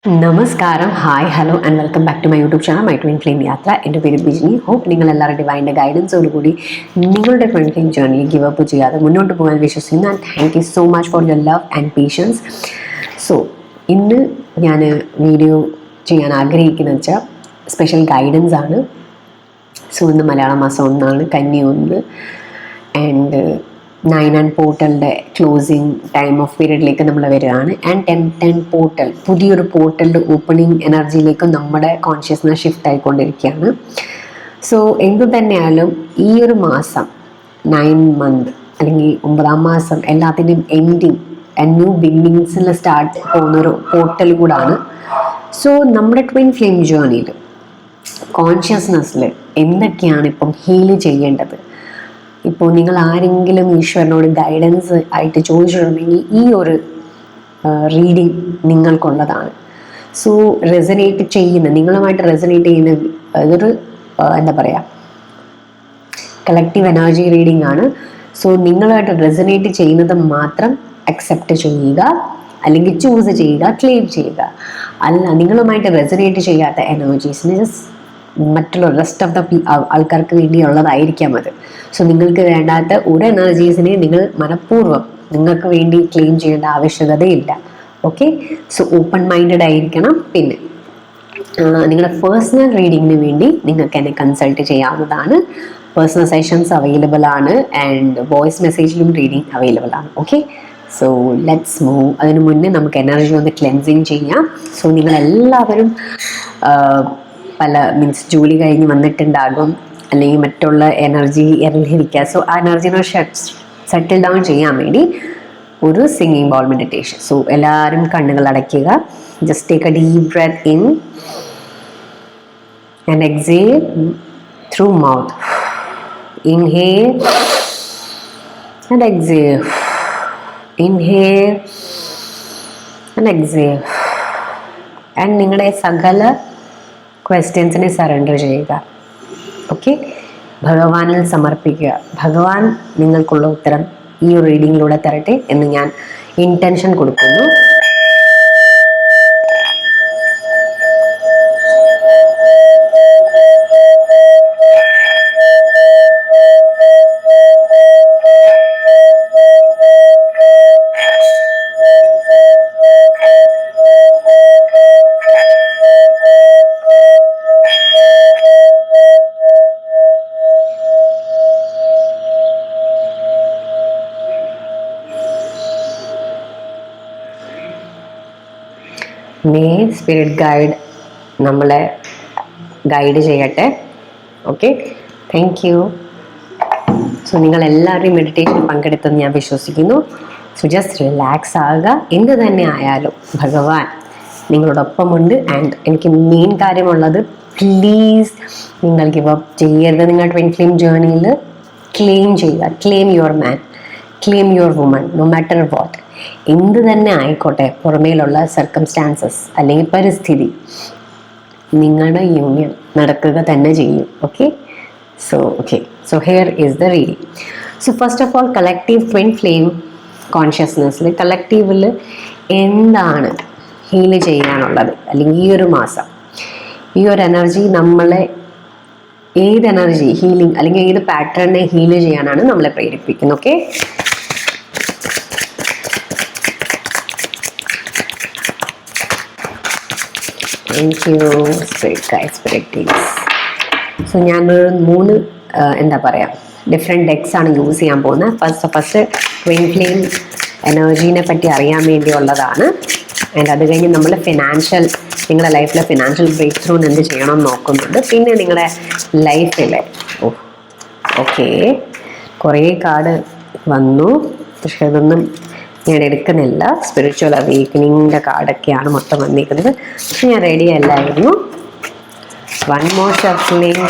നമസ്കാരം, hi, hello and welcome back to my YouTube channel my twin flame യാത്ര. എൻ്റെ പേര് ബിജിനി. ഹോപ്പ് നിങ്ങൾ എല്ലാവരും ഡിവൈൻ്റെ ഗൈഡൻസോടുകൂടി നിങ്ങളുടെ twin flame journey give up ചെയ്യാതെ മുന്നോട്ട് പോകാൻ വിശ്വസിക്കുന്നു. And thank you so much for your love and patience. So ഇന്ന് ഞാൻ വീഡിയോ ചെയ്യാൻ ആഗ്രഹിക്കുന്നത് വെച്ചാൽ സ്പെഷ്യൽ ഗൈഡൻസ് ആണ്. സോ ഇന്ന് മലയാള മാസം 1 കന്നി 1 ആൻഡ് 9 ആൻഡ് പോർട്ടലിൻ്റെ ക്ലോസിങ് ടൈം ഓഫ് പീരീഡിലേക്ക് നമ്മൾ വരികയാണ്. ആൻഡ് 10 പോർട്ടൽ പുതിയൊരു പോർട്ടലിൻ്റെ ഓപ്പണിംഗ് എനർജിയിലേക്ക് നമ്മുടെ കോൺഷ്യസ്നസ് ഷിഫ്റ്റ് ആയിക്കൊണ്ടിരിക്കുകയാണ്. സോ എന്തു തന്നെയായാലും ഈ ഒരു മാസം 9 മന്ത് അല്ലെങ്കിൽ 9ാം മാസം എല്ലാത്തിൻ്റെയും എൻഡിങ് ന്യൂ ബിഗിനിങ്സിൽ സ്റ്റാർട്ട് പോകുന്നൊരു പോർട്ടൽ കൂടാണ്. സോ നമ്മുടെ ട്വിൻ ഫ്ലെയിം ജേർണിയിൽ കോൺഷ്യസ്നെസ്സിൽ എന്തൊക്കെയാണ് ഇപ്പം ഹീല് ചെയ്യേണ്ടത്? ഇപ്പോൾ നിങ്ങൾ ആരെങ്കിലും ഈശ്വരനോട് ഗൈഡൻസ് ആയിട്ട് ചോദിച്ചിട്ടുണ്ടെങ്കിൽ ഈ ഒരു റീഡിങ് നിങ്ങൾക്കുള്ളതാണ്. സോ നിങ്ങളുമായിട്ട് റെസനേറ്റ് ചെയ്യുന്ന ഇതൊരു എന്താ പറയുക, കളക്റ്റീവ് എനർജി റീഡിംഗ് ആണ്. സോ നിങ്ങളുമായിട്ട് റെസനേറ്റ് ചെയ്യുന്നത് മാത്രം അക്സെപ്റ്റ് ചെയ്യുക, അല്ലെങ്കിൽ ചൂസ് ചെയ്യുക, ക്ലെയിം ചെയ്യുക. അല്ല, നിങ്ങളുമായിട്ട് റെസനേറ്റ് ചെയ്യാത്ത എനർജീസിന് ജസ്റ്റ് മറ്റുള്ള റെസ്റ്റ് ഓഫ് ദ ആൾക്കാർക്ക് വേണ്ടിയുള്ളതായിരിക്കാം അത്. സോ നിങ്ങൾക്ക് വേണ്ടാത്ത ഒരു എനർജീസിനെ നിങ്ങൾ മനഃപൂർവ്വം നിങ്ങൾക്ക് വേണ്ടി ക്ലെയിം ചെയ്യേണ്ട ആവശ്യകതയില്ല. ഓക്കെ, സോ ഓപ്പൺ മൈൻഡഡ് ആയിരിക്കണം. പിന്നെ നിങ്ങളുടെ പേഴ്സണൽ റീഡിങ്ങിന് വേണ്ടി നിങ്ങൾക്ക് എന്നെ കൺസൾട്ട് ചെയ്യാവുന്നതാണ്. പേഴ്സണൽ സെഷൻസ് അവൈലബിൾ ആണ് ആൻഡ് വോയിസ് മെസ്സേജിലും റീഡിങ് അവൈലബിൾ ആണ്. Okay, so let's move. അതിനു മുന്നേ നമുക്ക് എനർജി ഒന്ന് ക്ലെൻസിങ് ചെയ്യാം. സോ നിങ്ങളെല്ലാവരും ജോലി കഴിഞ്ഞ് വന്നിട്ടുണ്ടാകും, അല്ലെങ്കിൽ മറ്റുള്ള എനർജി ഇറങ്ങിയിരിക്കുക. സോ ആ എനർജിനെ സെറ്റിൽ ഡൗൺ ചെയ്യാൻ വേണ്ടി ഒരു സിംഗിങ് ബോൾ മെഡിറ്റേഷൻ. സോ എല്ലാവരും കണ്ണുകൾ അടയ്ക്കുക. Just take a deep breath in and exhale through mouth. Inhale and exhale, inhale and exhale. And നിങ്ങളുടെ സകല ക്വസ്റ്റ്യൻസിനെ സറണ്ടർ ചെയ്യുക. ഓക്കെ, ഭഗവാനിൽ സമർപ്പിക്കുക. ഭഗവാൻ നിങ്ങൾക്കുള്ള ഉത്തരം ഈ ഒരു റീഡിങ്ങിലൂടെ തരട്ടെ എന്ന് ഞാൻ ഇൻറ്റൻഷൻ കൊടുക്കുന്നു. മേ സ്പിരിറ്റ് ഗൈഡ് നമ്മളെ ഗൈഡ് ചെയ്യട്ടെ. Okay, thank you. സോ നിങ്ങളെല്ലാവരും മെഡിറ്റേഷൻ പങ്കെടുത്തെന്ന് ഞാൻ വിശ്വസിക്കുന്നു. സോ ജസ്റ്റ് റിലാക്സ് ആകുക. എന്ത് തന്നെ ആയാലും ഭഗവാൻ നിങ്ങളോടൊപ്പമുണ്ട്. ആൻഡ് എനിക്ക് മെയിൻ കാര്യമുള്ളത്, പ്ലീസ് നിങ്ങൾ ഗിവ് അപ്പ് ചെയ്യരുത്. നിങ്ങൾ ട്വിൻ ഫ്ലെയിം ജേർണിയിൽ ക്ലെയിം ചെയ്യുക. Claim your man, claim your woman, no matter what. എന്ത് തന്നെ ആയിക്കോട്ടെ, പുറമേലുള്ള സർക്കംസ്റ്റാൻസസ് അല്ലെങ്കിൽ പരിസ്ഥിതി, നിങ്ങളുടെ യൂണിയൻ നടക്കുക തന്നെ ചെയ്യും. Okay, so here is the reading. So first of all, collective twin flame കോൺഷ്യസ്നെസ്സിൽ കളക്റ്റീവിൽ എന്താണ് ഹീല് ചെയ്യാനുള്ളത്? അല്ലെങ്കിൽ ഈ ഒരു മാസം ഈ ഒരു എനർജി നമ്മളെ ഏത് എനർജി ഹീലിംഗ് അല്ലെങ്കിൽ ഏത് പാറ്റേണിനെ ഹീല് ചെയ്യാനാണ് നമ്മളെ പ്രേരിപ്പിക്കുന്നത്? Okay, thank you spirit guide, spirit teams. So ഞാനൊരു 3 എന്താ പറയുക, ഡിഫറെൻറ്റ് ഡെക്സ് ആണ് യൂസ് ചെയ്യാൻ പോകുന്നത്. ഫസ്റ്റ് ട്വിൻ ഫ്ലെയിം എനർജീനെ പറ്റി അറിയാൻ വേണ്ടിയുള്ളതാണ്. ആൻഡ് അത് കഴിഞ്ഞ് നമ്മൾ നിങ്ങളുടെ ലൈഫിലെ ഫിനാൻഷ്യൽ ബ്രേക്ക് ത്രൂന്ന് എന്ത് ചെയ്യണമെന്ന് നോക്കുന്നുണ്ട്. പിന്നെ നിങ്ങളുടെ ലൈഫിലെ ഓക്കെ കുറേ കാർഡ് വന്നു, പക്ഷെ അതൊന്നും ഞാൻ എടുക്കുന്നില്ല. സ്പിരിച്വൽ അവേക്കനിങ്ങിൻ്റെ കാർഡൊക്കെയാണ് മൊത്തം വന്നിരിക്കുന്നത്. പക്ഷെ ഞാൻ റെഡി അല്ലായിരുന്നു. One more shuffling.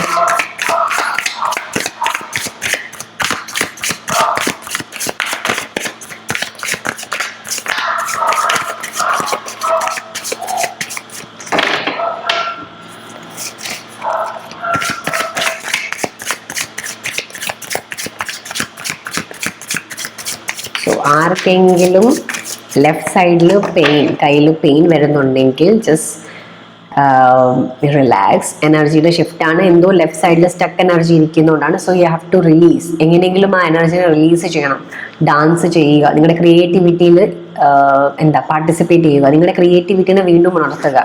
ആർക്കെങ്കിലും ലെഫ്റ്റ് സൈഡിൽ പെയിൻ, കയ്യിൽ പെയിൻ വരുന്നുണ്ടെങ്കിൽ ജസ്റ്റ് റിലാക്സ്. എനർജിയുടെ ഷിഫ്റ്റാണ്, എന്തോ ലെഫ്റ്റ് സൈഡിൽ സ്റ്റക്ക് എനർജി ഇരിക്കുന്നതുകൊണ്ടാണ്. So you have to release. എങ്ങനെയെങ്കിലും ആ എനർജിനെ റിലീസ് ചെയ്യണം. ഡാൻസ് ചെയ്യുക, നിങ്ങളുടെ ക്രിയേറ്റിവിറ്റിയിൽ പാർട്ടിസിപ്പേറ്റ് ചെയ്യുക, നിങ്ങളുടെ ക്രിയേറ്റിവിറ്റിനെ വീണ്ടും ഉണർത്തുക.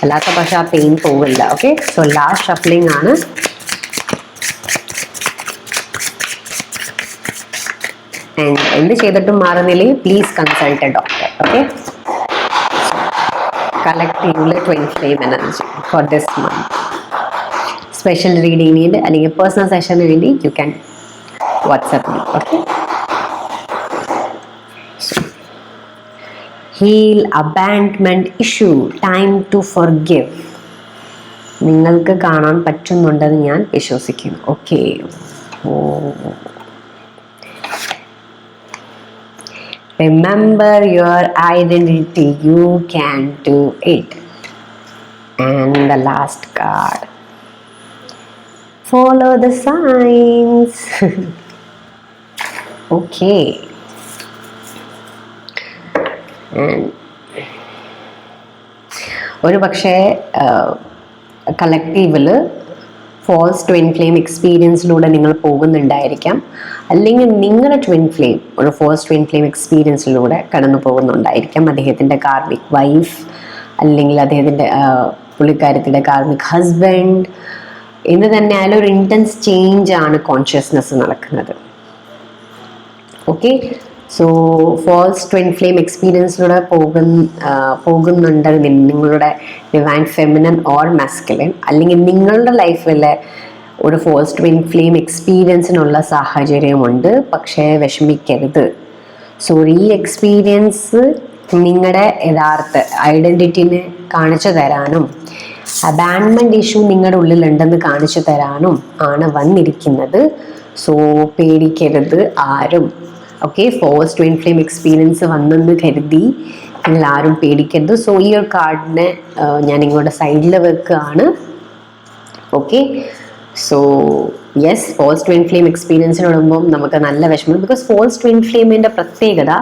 അല്ലാത്ത പക്ഷെ ആ പെയിൻ പോവില്ല. ഓക്കെ, സോ ലാസ്റ്റ് ഷഫ്ലിംഗ് ആണ്. ആൻഡ് എന്ത് ചെയ്തിട്ടും മാറുന്നില്ലെങ്കിൽ please consult a doctor. Okay, കളക്റ്റീവിലെ twin flame energy for this month. Special reading need അല്ലെങ്കിൽ പേഴ്സണൽ സെഷന് വേണ്ടി you can WhatsApp me. Okay, heal abandonment issue, time to forgive. നിങ്ങൾക്ക് കാണാൻ പറ്റുന്നുണ്ടെന്ന് ഞാൻ വിശ്വസിക്കുന്നു. Okay, remember your identity, you can do it. And the last card, follow the signs. Okay, and ഒരു പക്ഷേ കളക്റ്റീവിൽ ഫോൾസ് ട്വിൻ ഫ്ലെയിം എക്സ്പീരിയൻസിലൂടെ നിങ്ങൾ പോകുന്നുണ്ടായിരിക്കാം, അല്ലെങ്കിൽ നിങ്ങളുടെ ട്വിൻ ഫ്ലെയിം ഒരു ഫോൾസ് ട്വിൻ ഫ്ലെയിം എക്സ്പീരിയൻസിലൂടെ കടന്നു പോകുന്നുണ്ടായിരിക്കാം. അദ്ദേഹത്തിൻ്റെ കാർമിക് വൈഫ്, അല്ലെങ്കിൽ അദ്ദേഹത്തിൻ്റെ പുള്ളിക്കാരത്തിൻ്റെ കാർമിക് ഹസ്ബൻഡ്. എന്ന് തന്നെ ആയാലും ഒരു ഇൻറ്റൻസ് ചേഞ്ച് ആണ് കോൺഷ്യസ്നെസ് നടക്കുന്നത്. Okay, so false twin flame എക്സ്പീരിയൻസിലൂടെ പോകുന്നുണ്ട് നിങ്ങളുടെ ഡിവൈൻ ഫെമിനൻ ഓർ മാസ്കുലിൻ, അല്ലെങ്കിൽ നിങ്ങളുടെ ലൈഫിലെ ഒരു ഫോൾസ് ട്വിൻ ഫ്ലെയിം എക്സ്പീരിയൻസിനുള്ള സാഹചര്യമുണ്ട്. പക്ഷേ വിഷമിക്കരുത്. സോ ഈ എക്സ്പീരിയൻസ് നിങ്ങളുടെ യഥാർത്ഥ ഐഡൻറ്റിറ്റിനെ കാണിച്ചു തരാനും അബാൻഡ്മെൻറ്റ് ഇഷ്യൂ നിങ്ങളുടെ ഉള്ളിലുണ്ടെന്ന് കാണിച്ചു തരാനും ആണ് വന്നിരിക്കുന്നത്. സോ പേടിക്കരുത് ആരും. Okay, false twin flame experience വന്നെന്ന് കരുതി നിങ്ങൾ ആരും പേടിക്കരുത്. സോ ഈ ഒരു കാർഡിനെ ഞാൻ ഇങ്ങോട്ട് സൈഡിൽ വെക്കുകയാണ്. Okay, so yes, false twin flame എക്സ്പീരിയൻസിനോടുമ്പം നമുക്ക് നല്ല വിഷമം. ബിക്കോസ് ഫോൾസ് ട്വിൻ ഫ്ലെയിമിൻ്റെ പ്രത്യേകത,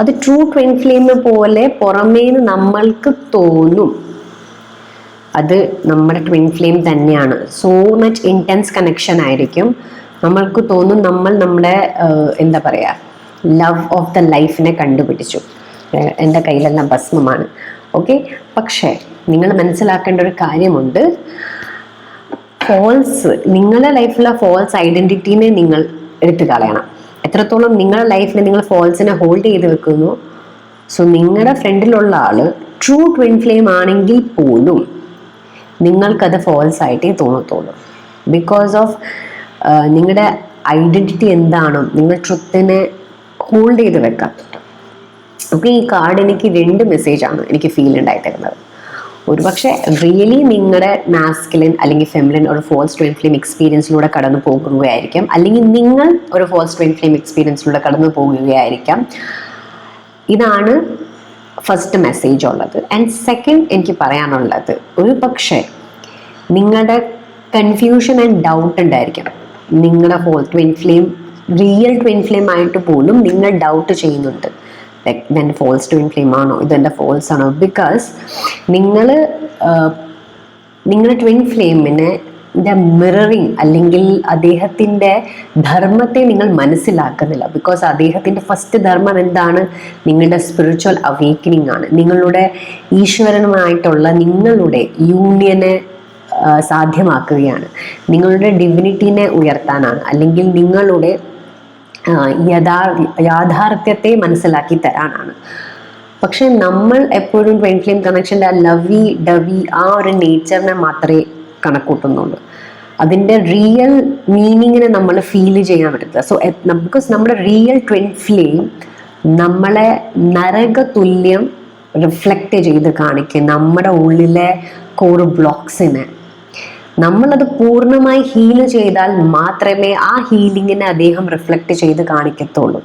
അത് ട്രൂ ട്വിൻ ഫ്ലെയിം പോലെ പുറമേന്ന് നമ്മൾക്ക് തോന്നും അത് നമ്മുടെ ട്വിൻ ഫ്ലെയിം തന്നെയാണ്. സോ മച്ച് ഇൻറ്റൻസ് കണക്ഷൻ ആയിരിക്കും. നമ്മൾക്ക് തോന്നും നമ്മൾ നമ്മുടെ ലവ് ഓഫ് ദ ലൈഫിനെ കണ്ടുപിടിച്ചു. എൻ്റെ കയ്യിലെല്ലാം ഭസ്മമാണ്. ഓക്കെ, പക്ഷേ നിങ്ങൾ മനസ്സിലാക്കേണ്ട ഒരു കാര്യമുണ്ട്. നിങ്ങളുടെ ലൈഫിലെ ഫോൾസ് ഐഡൻറ്റിറ്റീനെ നിങ്ങൾ എടുത്തു കളയണം. എത്രത്തോളം നിങ്ങളുടെ ലൈഫിൽ നിങ്ങൾ ഫോൾസിനെ ഹോൾഡ് ചെയ്ത് വെക്കുന്നു. സോ നിങ്ങളുടെ ഫ്രണ്ടിലുള്ള ആള് ട്രൂ ട്വിൻ ഫ്ലെയിം ആണെങ്കിൽ പോലും നിങ്ങൾക്കത് ഫോൾസ് ആയിട്ടേ തോന്നത്തുള്ളൂ. ബിക്കോസ് ഓഫ് നിങ്ങളുടെ ഐഡൻറ്റിറ്റി എന്താണോ, നിങ്ങൾ ട്രുത്തിനെ ഹോൾഡ് ചെയ്ത് വെക്കാം. ഓക്കെ, ഈ കാർഡ് എനിക്ക് 2 മെസ്സേജാണ് എനിക്ക് ഫീൽ ഉണ്ടായിത്തരുന്നത്. ഒരുപക്ഷെ റിയലി നിങ്ങളുടെ മാസ്കുലിൻ അല്ലെങ്കിൽ ഫെമിനിൻ ഒരു ഫോൾസ് ട്വിൻ ഫ്ലെയിം എക്സ്പീരിയൻസിലൂടെ കടന്നു പോകുകയായിരിക്കാം, അല്ലെങ്കിൽ നിങ്ങൾ ഒരു ഫോൾസ് ട്വിൻ ഫ്ലെയിം എക്സ്പീരിയൻസിലൂടെ കടന്നു പോകുകയായിരിക്കാം. ഇതാണ് ഫസ്റ്റ് മെസ്സേജ് ഉള്ളത്. ആൻഡ് സെക്കൻഡ് എനിക്ക് പറയാനുള്ളത്, ഒരു പക്ഷേ നിങ്ങളുടെ കൺഫ്യൂഷൻ ആൻഡ് ഡൗട്ട് ഉണ്ടായിരിക്കാം. നിങ്ങളുടെ twin flame real twin flame ആയിട്ട് പോലും നിങ്ങൾ ഡൗട്ട് ചെയ്യുന്നുണ്ട്. ലൈക്ക് ഇതെൻ്റെ ഫോൾസ് ട്വിൻ ഫ്ലെയിം ആണോ, ഇതെൻ്റെ ഫോൾസ് ആണോ? ബിക്കോസ് നിങ്ങളുടെ ട്വിൻ ഫ്ലെയിമിനെ മിററിങ് അല്ലെങ്കിൽ അദ്ദേഹത്തിൻ്റെ ധർമ്മത്തെ നിങ്ങൾ മനസ്സിലാക്കുന്നില്ല. ബിക്കോസ് അദ്ദേഹത്തിൻ്റെ ഫസ്റ്റ് ധർമ്മം എന്താണ്? നിങ്ങളുടെ സ്പിരിച്വൽ അവേക്കനിങ് ആണ്. നിങ്ങളുടെ ഈശ്വരനുമായിട്ടുള്ള നിങ്ങളുടെ യൂണിയനെ സാധ്യമാക്കുകയാണ്. നിങ്ങളുടെ ഡിവിനിറ്റിനെ ഉയർത്താനാണ്, അല്ലെങ്കിൽ നിങ്ങളുടെ യാഥാർത്ഥ്യത്തെ മനസ്സിലാക്കി തരാനാണ്. പക്ഷെ നമ്മൾ എപ്പോഴും ട്വിൻ ഫ്ലെയിം കണക്ഷൻ്റെ ആ ലവി ഡവി ആ ഒരു നേച്ചറിനെ മാത്രമേ കണക്കൂട്ടുന്നുള്ളൂ. അതിൻ്റെ റിയൽ മീനിങ്ങിനെ നമ്മൾ ഫീൽ ചെയ്യാൻ പറ്റില്ല. സോ ബിക്കോസ് നമ്മുടെ റിയൽ ട്വിൻ ഫ്ലെയിം നമ്മളെ നരക തുല്യം റിഫ്ലക്റ്റ് ചെയ്ത് കാണിക്കും. നമ്മുടെ ഉള്ളിലെ കോർ ബ്ലോക്സിനെ നമ്മളത് പൂർണ്ണമായി ഹീൽ ചെയ്താൽ മാത്രമേ ആ ഹീലിങ്ങിനെ അദ്ദേഹം റിഫ്ലക്റ്റ് ചെയ്ത് കാണിക്കത്തുള്ളൂ.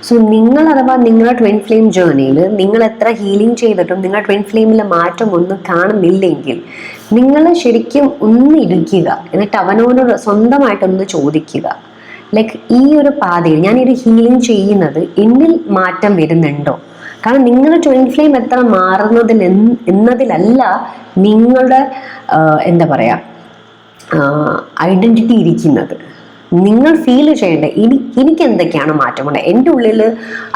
സോ നിങ്ങൾ അഥവാ നിങ്ങളുടെ ട്വിൻ ഫ്ലെയിം ജേർണിയിൽ നിങ്ങൾ എത്ര ഹീലിംഗ് ചെയ്തിട്ടും നിങ്ങളുടെ ട്വിൻ ഫ്ലെയിമിലെ മാറ്റം ഒന്നും കാണുന്നില്ലെങ്കിൽ നിങ്ങൾ ശരിക്കും ഒന്ന് ഇരിക്കുക, എന്നിട്ട് അവനോട് സ്വന്തമായിട്ടൊന്ന് ചോദിക്കുക, ലൈക്ക് ഈ ഒരു പാതയിൽ ഞാനൊരു ഹീലിംഗ് ചെയ്യുന്നത് എന്നിൽ മാറ്റം വരുന്നുണ്ടോ? കാരണം നിങ്ങളുടെ ട്വിൻ ഫ്ലെയിം എത്ര മാറുന്നതിൽ എന്നതിലല്ല നിങ്ങളുടെ എന്താ പറയുക ഐഡൻറ്റിറ്റി ഇരിക്കുന്നത്. നിങ്ങൾ ഫീൽ ചെയ്യേണ്ടത് എനിക്ക് എന്തൊക്കെയാണ് മാറ്റം കൊണ്ട്, എൻ്റെ ഉള്ളിൽ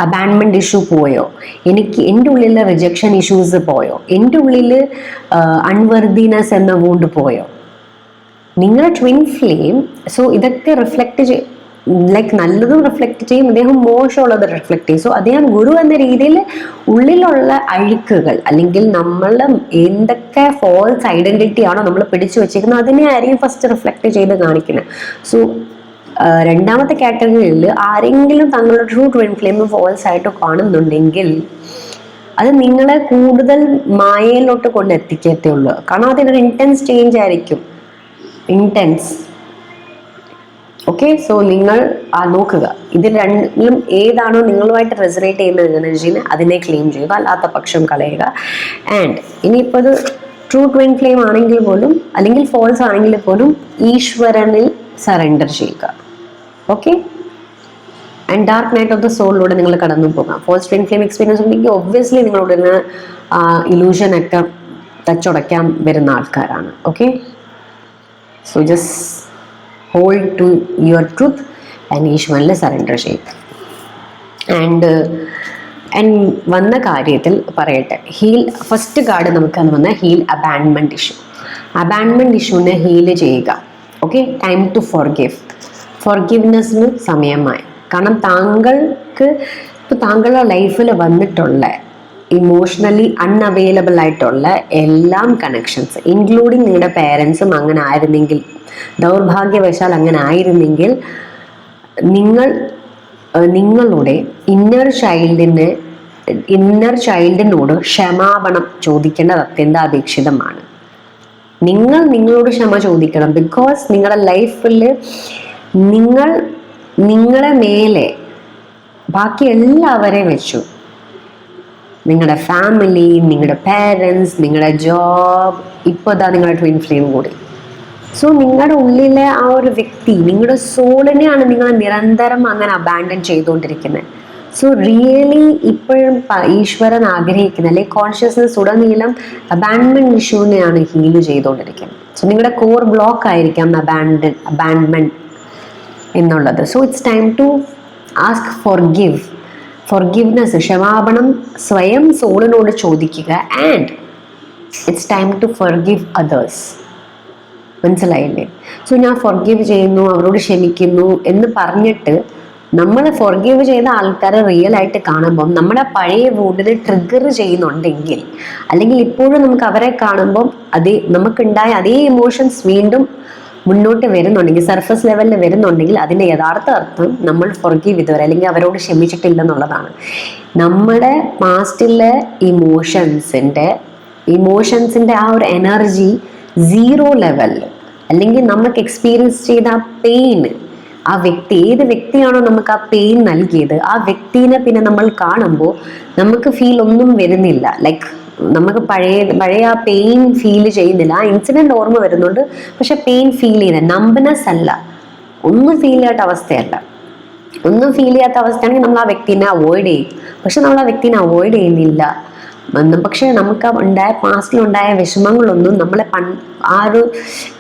അബാൻഡ്മെൻറ്റ് ഇഷ്യൂ പോയോ, എൻ്റെ ഉള്ളിൽ റിജക്ഷൻ ഇഷ്യൂസ് പോയോ, എൻ്റെ ഉള്ളിൽ അൺവർദിനെസ് എന്ന വൂണ്ട് പോയോ. നിങ്ങളുടെ ട്വിൻ ഫ്ലെയിം സോ ഇതൊക്കെ റിഫ്ലക്റ്റ് ലൈക്ക് നല്ലതും റിഫ്ലക്റ്റ് ചെയ്യും, അദ്ദേഹം മോശമുള്ളത് റിഫ്ലക്റ്റ് ചെയ്യും. സോ അദ്ദേഹം ഗുരു എന്ന രീതിയിൽ ഉള്ളിലുള്ള അഴുക്കുകൾ അല്ലെങ്കിൽ നമ്മളുടെ എന്തൊക്കെ ഫോൾസ് ഐഡന്റിറ്റി ആണോ നമ്മൾ പിടിച്ചു വെച്ചിരിക്കുന്നത് അതിനെ ആരെയും ഫസ്റ്റ് റിഫ്ലക്റ്റ് ചെയ്ത് കാണിക്കുന്നത്. സോ രണ്ടാമത്തെ കാറ്റഗറിയിൽ ആരെങ്കിലും തങ്ങളുടെ ട്രൂ ട്വിൻ ഫ്ലെയിം ഫോൾസ് ആയിട്ട് കാണുന്നുണ്ടെങ്കിൽ അത് നിങ്ങളെ കൂടുതൽ മായയിലോട്ട് കൊണ്ട് എത്തിക്കത്തേ ഉള്ളൂ. കാരണം അതിനൊരു ഇൻറ്റൻസ് ചേഞ്ച് ആയിരിക്കും, ഇൻറ്റൻസ്. ഓക്കെ, സോ നിങ്ങൾ നോക്കുക ഇതിൽ രണ്ടിലും ഏതാണോ നിങ്ങളുമായിട്ട് റെസനേറ്റ് ചെയ്യുന്ന എനർജീനെ അതിനെ ക്ലെയിം ചെയ്യുക, അല്ലാത്ത പക്ഷം കളയുക. ആൻഡ് ഇനിയിപ്പോൾ അത് ട്രൂ ട്വിൻ ഫ്ലെയിം ആണെങ്കിൽ പോലും അല്ലെങ്കിൽ ഫോൾസ് ആണെങ്കിൽ പോലും ഈശ്വരനിൽ സറണ്ടർ ചെയ്യുക. Okay, and dark night of the സോളിലൂടെ നിങ്ങൾ കടന്നു പോകാം. ഫോൾസ് ട്വിൻ ഫ്ലെയിം എക്സ്പീരിയൻസ് ഉണ്ടെങ്കിൽ ഒബ്വിയസ്ലി നിങ്ങളുടെ നിന്ന് ഇലൂഷനൊക്കെ തച്ചുടയ്ക്കാൻ വരുന്ന ആൾക്കാരാണ്. Okay, so just hold to your truth and ഈശ്വരനിൽ സറണ്ടർ ചെയ്യുക. ആൻഡ് വന്ന കാര്യത്തിൽ പറയട്ടെ, ഹീൽ ഫസ്റ്റ് കാർഡ് നമുക്കന്ന് വന്ന ഹീൽ അബാൻഡ്മെൻറ്റ് ഇഷ്യൂ. അബാൻഡ്മെൻറ്റ് ഇഷ്യൂവിനെ ഹീൽ ചെയ്യുക. ഓക്കെ, ടൈം ടു ഫോർഗിവ്നെസ്സിന് സമയമായി. കാരണം താങ്കൾക്ക് ഇപ്പോൾ താങ്കളുടെ ലൈഫിൽ വന്നിട്ടുള്ള ഇമോഷണലി അൺഅവൈലബിൾ ആയിട്ടുള്ള എല്ലാം കണക്ഷൻസ് ഇൻക്ലൂഡിങ് നിങ്ങളുടെ പേരൻസും അങ്ങനെ ആയിരുന്നെങ്കിൽ, ദൗർഭാഗ്യവശാൽ അങ്ങനെ ആയിരുന്നെങ്കിൽ നിങ്ങളുടെ ഇന്നർ ചൈൽഡിനോട് ക്ഷമാപണം ചോദിക്കേണ്ടത് അത്യന്താപേക്ഷിതമാണ്. നിങ്ങളോട് ക്ഷമ ചോദിക്കണം. ബിക്കോസ് നിങ്ങളുടെ ലൈഫിൽ നിങ്ങളെ മേലെ ബാക്കി എല്ലാവരെയും വെച്ചു, നിങ്ങളുടെ ഫാമിലി, നിങ്ങളുടെ പേരൻസ്, നിങ്ങളുടെ ജോബ്, ഇപ്പോൾ ഇതാ നിങ്ങളുടെ ട്വിൻ ഫ്ലെയിം കൂടി. സോ നിങ്ങളുടെ ഉള്ളിലെ ആ ഒരു വ്യക്തി, നിങ്ങളുടെ സോളിനെയാണ് നിങ്ങൾ നിരന്തരം അങ്ങനെ അബാൻഡൻ ചെയ്തുകൊണ്ടിരിക്കുന്നത്. സോ റിയലി ഇപ്പോഴും ഈശ്വരൻ ആഗ്രഹിക്കുന്നത് അല്ലെങ്കിൽ കോൺഷ്യസ്നസ് ഉടനീളം അബാൻഡ്മെന്റ് ഇഷ്യൂവിനെയാണ് ഹീൽ ചെയ്തുകൊണ്ടിരിക്കുന്നത്. സോ നിങ്ങളുടെ കോർ ബ്ലോക്ക് ആയിരിക്കാം അബാൻഡ്മെന്റ് എന്നുള്ളത്. So it's time to ask forgiveness, ക്ഷമാപണം സ്വയം സോളിനോട് ചോദിക്കുക. And it's time to forgive others. മനസ്സിലായില്ലേ? സോ ഞാൻ ഫോർഗിവ് ചെയ്യുന്നു, അവരോട് ക്ഷമിക്കുന്നു എന്ന് പറഞ്ഞിട്ട് നമ്മൾ ഫോർഗീവ് ചെയ്ത ആൾക്കാരെ റിയൽ ആയിട്ട് കാണുമ്പം നമ്മുടെ പഴയ വൂണ്ടിനെ ട്രിഗർ ചെയ്യുന്നുണ്ടെങ്കിൽ, അല്ലെങ്കിൽ ഇപ്പോഴും നമുക്ക് അവരെ കാണുമ്പം നമുക്കുണ്ടായ അതേ ഇമോഷൻസ് വീണ്ടും മുന്നോട്ട് വരുന്നുണ്ടെങ്കിൽ, സർഫസ് ലെവലിൽ വരുന്നുണ്ടെങ്കിൽ, അതിൻ്റെ യഥാർത്ഥ അർത്ഥം നമ്മൾ ഫോർഗീവ് ചെയ്തവരെ അല്ലെങ്കിൽ അവരോട് ക്ഷമിച്ചിട്ടില്ലെന്നുള്ളതാണ്. നമ്മുടെ പാസ്റ്റിലെ ഇമോഷൻസിൻ്റെ ആ ഒരു എനർജി സീറോ ലെവലിൽ, അല്ലെങ്കിൽ നമുക്ക് എക്സ്പീരിയൻസ് ചെയ്ത ആ പെയിൻ, ആ വ്യക്തി ഏത് വ്യക്തിയാണോ നമുക്ക് ആ പെയിൻ നൽകിയത്, ആ വ്യക്തിനെ പിന്നെ നമ്മൾ കാണുമ്പോൾ നമുക്ക് ഫീൽ ഒന്നും വരുന്നില്ല. ലൈക്ക് നമുക്ക് പഴയ ആ പെയിൻ ഫീൽ ചെയ്യുന്നില്ല. ആ ഇൻസിഡന്റ് ഓർമ്മ വരുന്നുണ്ട്, പക്ഷെ പെയിൻ ഫീൽ ചെയ്യുന്നത് നമ്പനെസ് അല്ല, ഒന്നും ഫീൽ ചെയ്യാത്ത അവസ്ഥയല്ല. ഒന്നും ഫീൽ ചെയ്യാത്ത അവസ്ഥയാണെങ്കിൽ നമ്മൾ ആ വ്യക്തിനെ അവോയ്ഡ് ചെയ്യും. പക്ഷെ നമ്മൾ ആ വ്യക്തിനെ അവോയ്ഡ് ചെയ്യുന്നില്ല. പക്ഷെ നമുക്ക് പാസ്റ്റിലുണ്ടായ വിഷമങ്ങളൊന്നും നമ്മളെ ആ ഒരു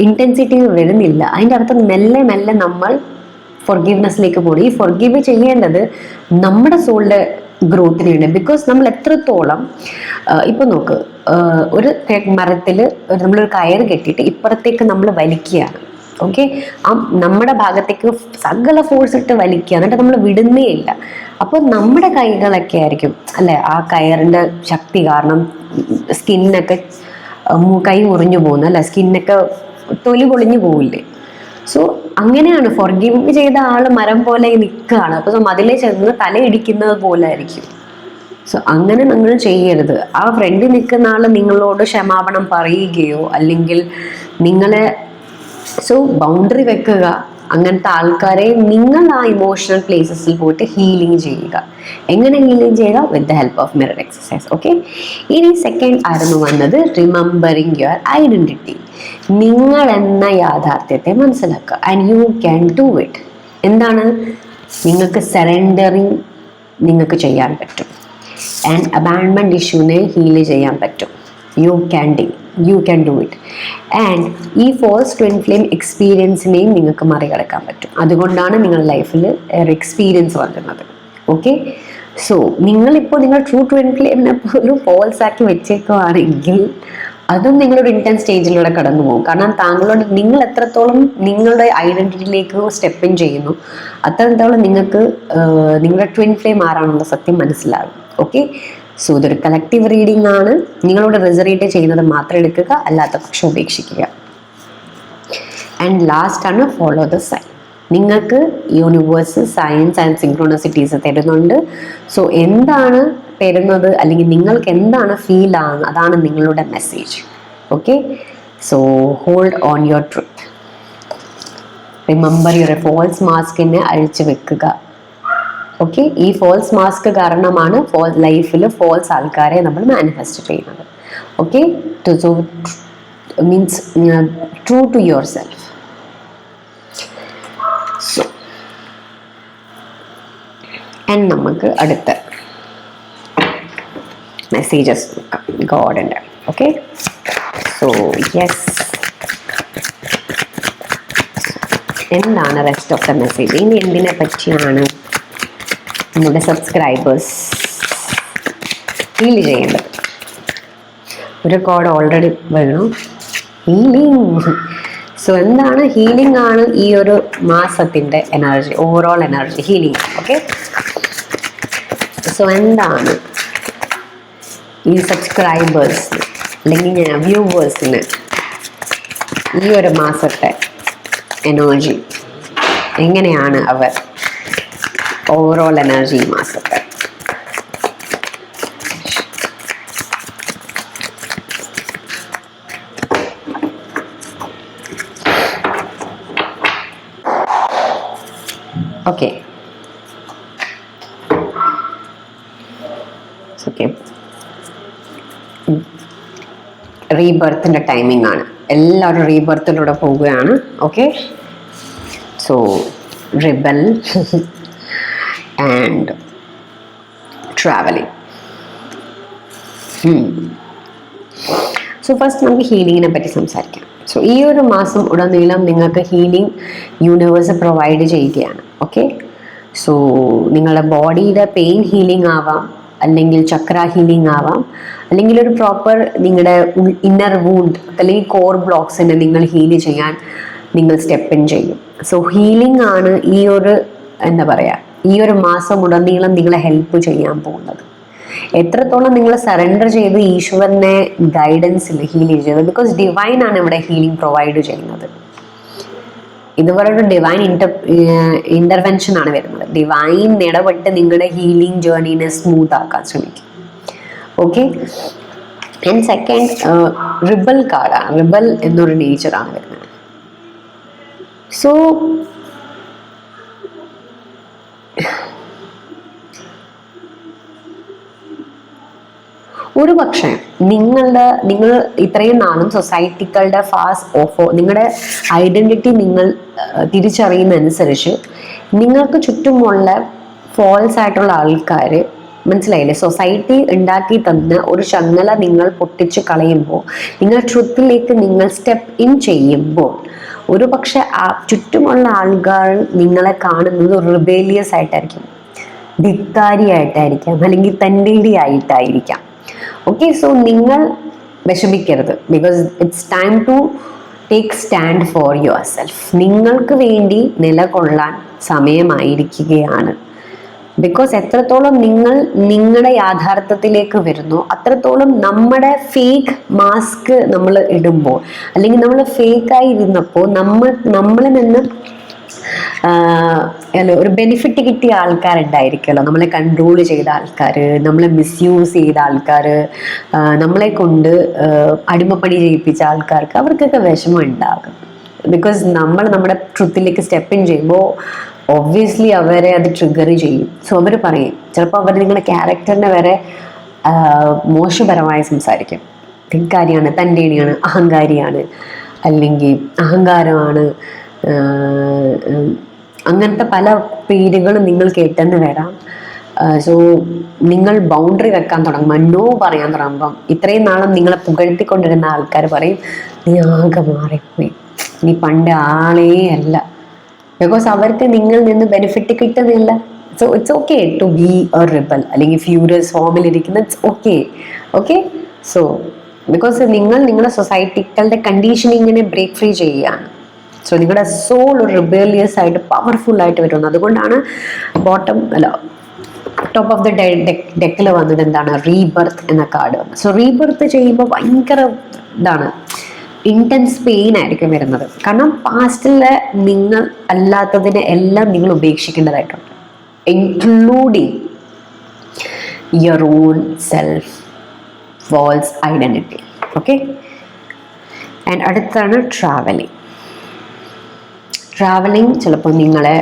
ഇന്റൻസിറ്റി വരുന്നില്ല. അതിൻ്റെ അർത്ഥം മെല്ലെ മെല്ലെ നമ്മൾ ഫോർഗീവ്നെസ്സിലേക്ക് പോയി. ഈ ഫോർഗീവ് ചെയ്യേണ്ടത് നമ്മുടെ സോളിൻ്റെ ഗ്രോത്തിനാണ്. ബിക്കോസ് നമ്മൾ എത്രത്തോളം ഇപ്പൊ നോക്ക്, ഒരു മരത്തിൽ നമ്മളൊരു കയർ കെട്ടിയിട്ട് ഇപ്പുറത്തേക്ക് നമ്മൾ വലിക്കുകയാണ്. ഓക്കെ, ആ നമ്മുടെ ഭാഗത്തേക്ക് സകല ഫോഴ്സ് ഇട്ട് വലിക്കുക, എന്നിട്ട് നമ്മൾ വിടുന്നേ ഇല്ല. അപ്പോൾ നമ്മുടെ കൈകളൊക്കെ ആയിരിക്കും അല്ലെ ആ കയറിന്റെ ശക്തി കാരണം സ്കിന്നൊക്കെ കൈ മുറിഞ്ഞു പോകുന്നു അല്ലെ, സ്കിന്നൊക്കെ തൊലി പൊളിഞ്ഞു പോവില്ലേ. സോ അങ്ങനെയാണ് ഫോർഗീവ് ചെയ്ത ആള് മരം പോലെ നിൽക്കുകയാണ്. അപ്പോൾ അതിലെ ചെന്ന് തലയിടിക്കുന്നത് പോലെ ആയിരിക്കും. സോ അങ്ങനെ നിങ്ങൾ ചെയ്യരുത്. ആ ഫ്രണ്ടിൽ നിൽക്കുന്ന ആള് നിങ്ങളോട് ക്ഷമാപണം പറയുകയോ അല്ലെങ്കിൽ നിങ്ങളെ ബൗണ്ടറി വെക്കുക, അങ്ങനത്തെ ആൾക്കാരെ നിങ്ങൾ ആ ഇമോഷണൽ പ്ലേസസിൽ പോയിട്ട് ഹീലിംഗ് ചെയ്യുക. എങ്ങനെ ഹീലിംഗ് ചെയ്യുക? With the help of mirror exercise. Okay, ഇനി സെക്കൻഡ് ആയിരുന്നു വന്നത് റിമെമ്പറിങ് യുവർ ഐഡന്റിറ്റി. നിങ്ങൾ എന്ന യാഥാർത്ഥ്യത്തെ മനസ്സിലാക്കുക. And you can do it. എന്താണ്? നിങ്ങൾക്ക് സറണ്ടറിങ് നിങ്ങൾക്ക് ചെയ്യാൻ പറ്റും. ആൻഡ് അബാൻഡ്മെൻറ്റ് ഇഷ്യൂനെ ഹീൽ ചെയ്യാൻ പറ്റും. You can do it. And ഈ ഫോൾസ് ട്വിൻ ഫ്ലെയിം എക്സ്പീരിയൻസിനെയും നിങ്ങൾക്ക് മറികടക്കാൻ പറ്റും. അതുകൊണ്ടാണ് നിങ്ങളുടെ ലൈഫിൽ ഒരു എക്സ്പീരിയൻസ് വരുന്നത്. ഓക്കെ, സോ നിങ്ങൾ ട്രൂ ട്വിൻ ഫ്ലെയിമിനെ പോലും ഫോൾസ് ആക്കി വെച്ചേക്കുവാണെങ്കിൽ അതും നിങ്ങളൊരു ഇൻറ്റൻസ് സ്റ്റേജിലൂടെ കടന്നു പോകും. കാരണം നിങ്ങൾ എത്രത്തോളം നിങ്ങളുടെ ഐഡന്റിറ്റിയിലേക്ക് സ്റ്റെപ്പ് ഇൻ ചെയ്യുന്നു, അത്രത്തോളം നിങ്ങൾക്ക് നിങ്ങളുടെ ട്വിൻ ഫ്ലെയിം ആരാണെന്നുള്ള സത്യം മനസ്സിലാകും. ഓക്കെ, സോ ഇതൊരു കളക്റ്റീവ് റീഡിംഗ് ആണ്. നിങ്ങളോട് റിസറേറ്റ് ചെയ്യുന്നത് മാത്രം എടുക്കുക, അല്ലാത്ത പക്ഷം ഉപേക്ഷിക്കുക. ആൻഡ് ലാസ്റ്റ് ആണ് ഫോളോ ദ സൈൻ. നിങ്ങൾക്ക് യൂണിവേഴ്സ് സയൻസ് ആൻഡ് സിങ്ക്രോണസിറ്റീസ് തരുന്നുണ്ട്. സോ എന്താണ് തരുന്നത്, അല്ലെങ്കിൽ നിങ്ങൾക്ക് എന്താണ് ഫീൽ ആകുന്നത്, അതാണ് നിങ്ങളുടെ message. Okay, so hold on your truth. Remember your false മാസ്കിനെ അഴിച്ചു വെക്കുക. ഓക്കെ, ഈ ഫോൾസ് മാസ്ക് കാരണമാണ് ലൈഫിൽ ഫോൾസ് ആൾക്കാരെ നമ്മൾ മാനിഫെസ്റ്റ് ചെയ്യുന്നത്. Okay, means true to your self. So and നമുക്ക് അടുത്ത മെസ്സേജസ് നോക്കാം ഗോഡിൻ്റെ. ഓക്കെ, സോ യെസ്, എന്താണ് റെസ്റ്റ് ഓഫ് ദ മെസ്സേജ്? ഇനി എന്തിനെ പറ്റിയാണ് നമ്മുടെ സബ്സ്ക്രൈബേഴ്സ് ഹീൽ ചെയ്യേണ്ടത്? ഒരു കോഡ് ഓൾറെഡി വേണം, ഹീലിംഗ്. സോ എന്താണ് ഹീലിംഗ്? ആണ് ഈ ഒരു മാസത്തിൻ്റെ energy, overall energy healing. Okay, so എന്താണ് ഈ സബ്സ്ക്രൈബേഴ്സിന് അല്ലെങ്കിൽ വ്യൂവേഴ്സിന് ഈ ഒരു മാസത്തെ എനർജി എങ്ങനെയാണ് അവർ ഓവറോൾ എനർജി ഈ മാസത്തെ? ഓക്കെ, ഓക്കെ, റീബർത്തിൻ്റെ ടൈമിംഗ് ആണ്. എല്ലാവരും റീബർത്തിലൂടെ പോവുകയാണ്. Okay, so rebel and travelling. So first നമുക്ക് ഹീലിങ്ങിനെ പറ്റി സംസാരിക്കാം. സോ ഈ ഒരു മാസം ഉടനീളം നിങ്ങൾക്ക് ഹീലിംഗ് യൂണിവേഴ്സ് പ്രൊവൈഡ് ചെയ്യുകയാണ്. ഓക്കെ, സോ നിങ്ങളുടെ ബോഡിയുടെ പെയിൻ ഹീലിംഗ് ആവാം, അല്ലെങ്കിൽ ചക്ര ഹീലിംഗ് ആവാം, അല്ലെങ്കിൽ ഒരു പ്രോപ്പർ നിങ്ങളുടെ ഇന്നർ വൂണ്ട് അല്ലെങ്കിൽ കോർ ബ്ലോക്സിനെ നിങ്ങൾ ഹീൽ ചെയ്യാൻ നിങ്ങൾ സ്റ്റെപ്പ് ഇൻ ചെയ്യും. സോ ഹീലിംഗ് ആണ് ഈ ഒരു എന്താ പറയുക, ഈ ഒരു മാസം ഉടനീളം നിങ്ങളെ ഹെൽപ്പ് ചെയ്യാൻ പോകുന്നത്. എത്രത്തോളം നിങ്ങൾ സറണ്ടർ ചെയ്ത് ഈശ്വരനെ ഗൈഡൻസിൽ ഹീൽ ചെയ്തത്, ബിക്കോസ് ഡിവൈൻ ആണ് ഇവിടെ ഹീലിംഗ് പ്രൊവൈഡ് ചെയ്യുന്നത്. ഇതുപോലെ ഒരു ഡിവൈൻ ഇന്റർവെൻഷൻ ആണ് വരുന്നത്. ഡിവൈൻ ഇടപെട്ട് നിങ്ങളുടെ ഹീലിംഗ് ജേർണിനെ സ്മൂത്ത് ആക്കാൻ ശ്രമിക്കും. ഓക്കെ, ആൻഡ് സെക്കൻഡ് റിബൽ കാർഡാണ്. റിബൽ എന്നൊരു നേച്ചറാണ് വരുന്നത്. സോ ഒരു പക്ഷേ നിങ്ങൾ ഇത്രയും നാളും സൊസൈറ്റികളുടെ നിങ്ങളുടെ ഐഡന്റിറ്റി നിങ്ങൾ തിരിച്ചറിയുന്ന അനുസരിച്ച് നിങ്ങൾക്ക് ചുറ്റുമുള്ള ഫോൾസ് ആയിട്ടുള്ള ആൾക്കാർ, മനസ്സിലായില്ലേ, സൊസൈറ്റി ഉണ്ടാക്കി തന്ന ഒരു ചങ്ങല നിങ്ങൾ പൊട്ടിച്ച് കളയുമ്പോൾ, നിങ്ങൾ ട്രുത്തിലേക്ക് നിങ്ങൾ സ്റ്റെപ്പ് ഇൻ ചെയ്യുമ്പോൾ, ഒരു പക്ഷെ ചുറ്റുമുള്ള ആൾക്കാർ നിങ്ങളെ കാണുന്നത് റിബേലിയസ് ആയിട്ടായിരിക്കും, ധിക്കാരിയായിട്ടായിരിക്കാം, അല്ലെങ്കിൽ തൻ്റെടി ആയിട്ടായിരിക്കാം. ഓക്കെ, സോ നിങ്ങൾ വിഷമിക്കരുത്. Because it's time to take stand for your self. നിങ്ങൾക്ക് വേണ്ടി നിലകൊള്ളാൻ സമയമായിരിക്കുകയാണ്. ബിക്കോസ് എത്രത്തോളം നിങ്ങൾ നിങ്ങളുടെ യാഥാർത്ഥ്യത്തിലേക്ക് വരുന്നു, അത്രത്തോളം നമ്മുടെ ഫേക്ക് മാസ്ക് നമ്മൾ ഇടുമ്പോൾ, അല്ലെങ്കിൽ നമ്മൾ ഫേക്കായി ഇരുന്നപ്പോൾ നമ്മളിൽ നിന്ന് ഒരു ബെനിഫിറ്റ് കിട്ടിയ ആൾക്കാരുണ്ടായിരിക്കുമല്ലോ, നമ്മളെ കൺട്രോൾ ചെയ്ത ആൾക്കാർ, നമ്മളെ മിസ്യൂസ് ചെയ്ത ആൾക്കാർ, നമ്മളെ കൊണ്ട് അടിമപ്പണി ചെയ്യിപ്പിച്ച ആൾക്കാർക്ക് അവർക്കൊക്കെ വിഷമം ഉണ്ടാകും. ബിക്കോസ് നമ്മുടെ ട്രുത്തിലേക്ക് സ്റ്റെപ്പ് ഇൻ ചെയ്യുമ്പോൾ ഒബ്വിയസ്ലി അവരെ അത് ട്രിഗർ ചെയ്യും. സോ അവർ പറയും, ചിലപ്പോൾ അവർ നിങ്ങളുടെ ക്യാരക്ടറിനെ വരെ മോശപരമായി സംസാരിക്കും. ധിക്കാരിയാണ്, തൻ്റെടിയാണ്, അഹങ്കാരിയാണ്, അല്ലെങ്കിൽ അഹങ്കാരമാണ്, അങ്ങനത്തെ പല പേരുകളും നിങ്ങൾ കേട്ടെന്ന് വരാം. സോ നിങ്ങൾ ബൗണ്ടറി വെക്കാൻ തുടങ്ങുമ്പോൾ, നോ പറയാൻ തുടങ്ങുമ്പം, ഇത്രയും നാളും നിങ്ങളെ പുകഴ്ത്തിക്കൊണ്ടിരുന്ന ആൾക്കാർ പറയും നീ ആകെ മാറിപ്പോയി, നീ പണ്ട് ആളേ അല്ല. ബിക്കോസ് അവർക്ക് നിങ്ങളിൽ നിന്ന് ബെനിഫിറ്റ് കിട്ടുന്നില്ല. So it's okay to be a rebel, അല്ലെങ്കിൽ ഫ്യൂരിയസ് ഫോമിലിരിക്കുന്ന, it's okay. Okay, so because നിങ്ങൾ നിങ്ങളുടെ സൊസൈറ്റികളുടെ കണ്ടീഷനിങ്ങിനെ ബ്രേക്ക് ഫ്രീ ചെയ്യുകയാണ്. സോ നിങ്ങളുടെ സോൾ ഒരു റിബേലിയസ് ആയിട്ട് പവർഫുൾ ആയിട്ട് വരുന്നത്. അതുകൊണ്ടാണ് ബോട്ടം അല്ല ടോപ്പ് ഓഫ് ദ ഡെക്കിൽ വന്നത് എന്താണ്, റീബർത്ത് എന്ന കാർഡ് വന്നത്. സോ റീബർത്ത് ചെയ്യുമ്പോൾ ഭയങ്കര ഇതാണ്, ഇൻറ്റൻസ് പെയിൻ ആയിരിക്കും വരുന്നത്. കാരണം പാസ്റ്റിലെ നിങ്ങൾ അല്ലാത്തതിനെ എല്ലാം നിങ്ങൾ ഉപേക്ഷിക്കേണ്ടതായിട്ടുണ്ട്, including your own self false identity. Okay, and അടുത്താണ് ട്രാവലിംഗ്. ട്രാവലിംഗ് ചിലപ്പോൾ നിങ്ങളെ